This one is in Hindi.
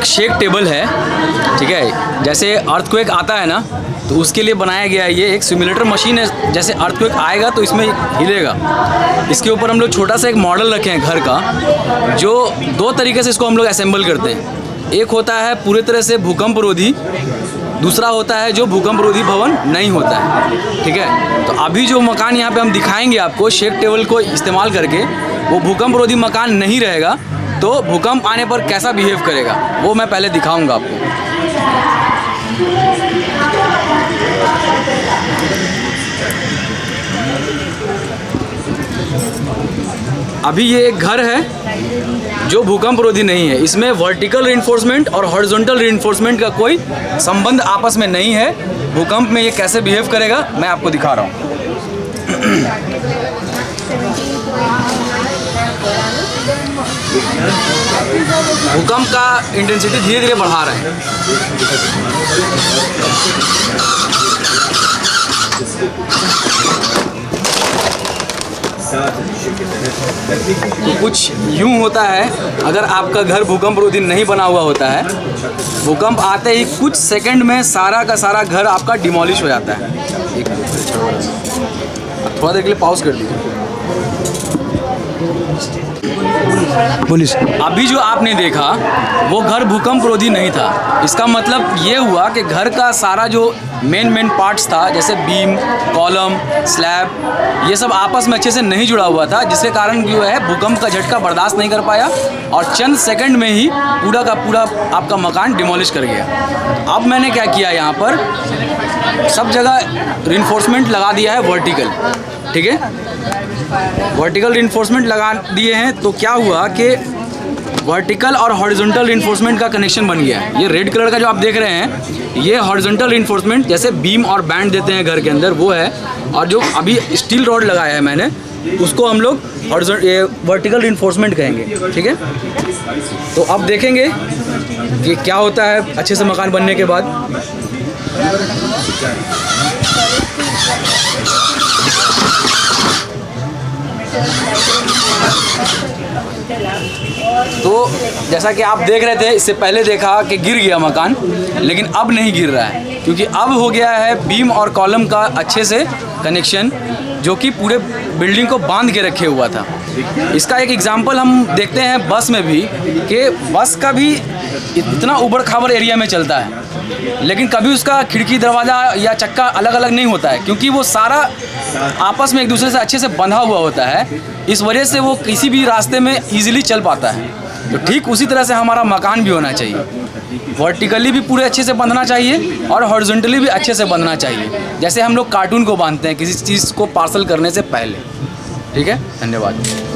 शेक टेबल है, ठीक है। जैसे अर्थक्वेक आता है ना, तो उसके लिए बनाया गया है ये एक सिमुलेटर मशीन है। जैसे अर्थक्वेक आएगा तो इसमें हिलेगा। इसके ऊपर हम लोग छोटा सा एक मॉडल रखे हैं घर का, जो दो तरीके से इसको हम लोग असेंबल करते हैं। एक होता है पूरे तरह से भूकंप रोधी, दूसरा होता है जो भूकंप रोधी भवन नहीं होता है, ठीक है। तो अभी जो मकान यहाँ पे हम दिखाएंगे आपको शेक टेबल को इस्तेमाल करके, वो भूकंप रोधी मकान नहीं रहेगा, तो भूकंप आने पर कैसा बिहेव करेगा वो मैं पहले दिखाऊंगा आपको। अभी ये एक घर है जो भूकंप रोधी नहीं है। इसमें वर्टिकल रीइंफोर्समेंट और हॉरिजॉन्टल रीइंफोर्समेंट का कोई संबंध आपस में नहीं है। भूकंप में ये कैसे बिहेव करेगा मैं आपको दिखा रहा हूँ। भूकंप का इंटेंसिटी धीरे धीरे बढ़ा रहे हैं। तो कुछ यूं होता है, अगर आपका घर भूकंप रोधी नहीं बना हुआ होता है, भूकंप आते ही कुछ सेकंड में सारा का सारा घर आपका डिमोलिश हो जाता है। थोड़ा देर के लिए पॉज कर दीजिए। पुलिस अभी जो आपने देखा वो घर भूकंप रोधी नहीं था। इसका मतलब ये हुआ कि घर का सारा जो मेन पार्ट्स था, जैसे बीम, कॉलम, स्लैब, ये सब आपस में अच्छे से नहीं जुड़ा हुआ था, जिसके कारण जो है भूकंप का झटका बर्दाश्त नहीं कर पाया और चंद सेकंड में ही पूरा का पूरा आपका मकान डिमोलिश कर गया। अब मैंने क्या किया, यहाँ पर सब जगह रिइंफोर्समेंट लगा दिया है वर्टिकल, ठीक है। वर्टिकल रिइंफोर्समेंट लगा दिए हैं तो क्या हुआ कि वर्टिकल और हॉरिजॉन्टल रिइंफोर्समेंट का कनेक्शन बन गया है। ये रेड कलर का जो आप देख रहे हैं, ये हॉरिजॉन्टल रिइंफोर्समेंट, जैसे बीम और बैंड देते हैं घर के अंदर, वो है। और जो अभी स्टील रॉड लगाया है मैंने, उसको हम लोग वर्टिकल रिइंफोर्समेंट कहेंगे, ठीक है। तो अब देखेंगे कि क्या होता है अच्छे से मकान बनने के बाद। तो जैसा कि आप देख रहे थे, इससे पहले देखा कि गिर गया मकान, लेकिन अब नहीं गिर रहा है, क्योंकि अब हो गया है बीम और कॉलम का अच्छे से कनेक्शन, जो कि पूरे बिल्डिंग को बांध के रखे हुआ था। इसका एक एग्जांपल हम देखते हैं बस में भी, कि बस का भी इतना उबड़ खाबड़ एरिया में चलता है, लेकिन कभी उसका खिड़की, दरवाज़ा या चक्का अलग अलग नहीं होता है, क्योंकि वो सारा आपस में एक दूसरे से अच्छे से बंधा हुआ होता है। इस वजह से वो किसी भी रास्ते में ईजिली चल पाता है। तो ठीक उसी तरह से हमारा मकान भी होना चाहिए। वर्टिकली भी पूरे अच्छे से बंधना चाहिए और हॉरिजॉन्टली भी अच्छे से बंधना चाहिए, जैसे हम लोग कार्टून को बांधते हैं किसी चीज़ को पार्सल करने से पहले, ठीक है। धन्यवाद।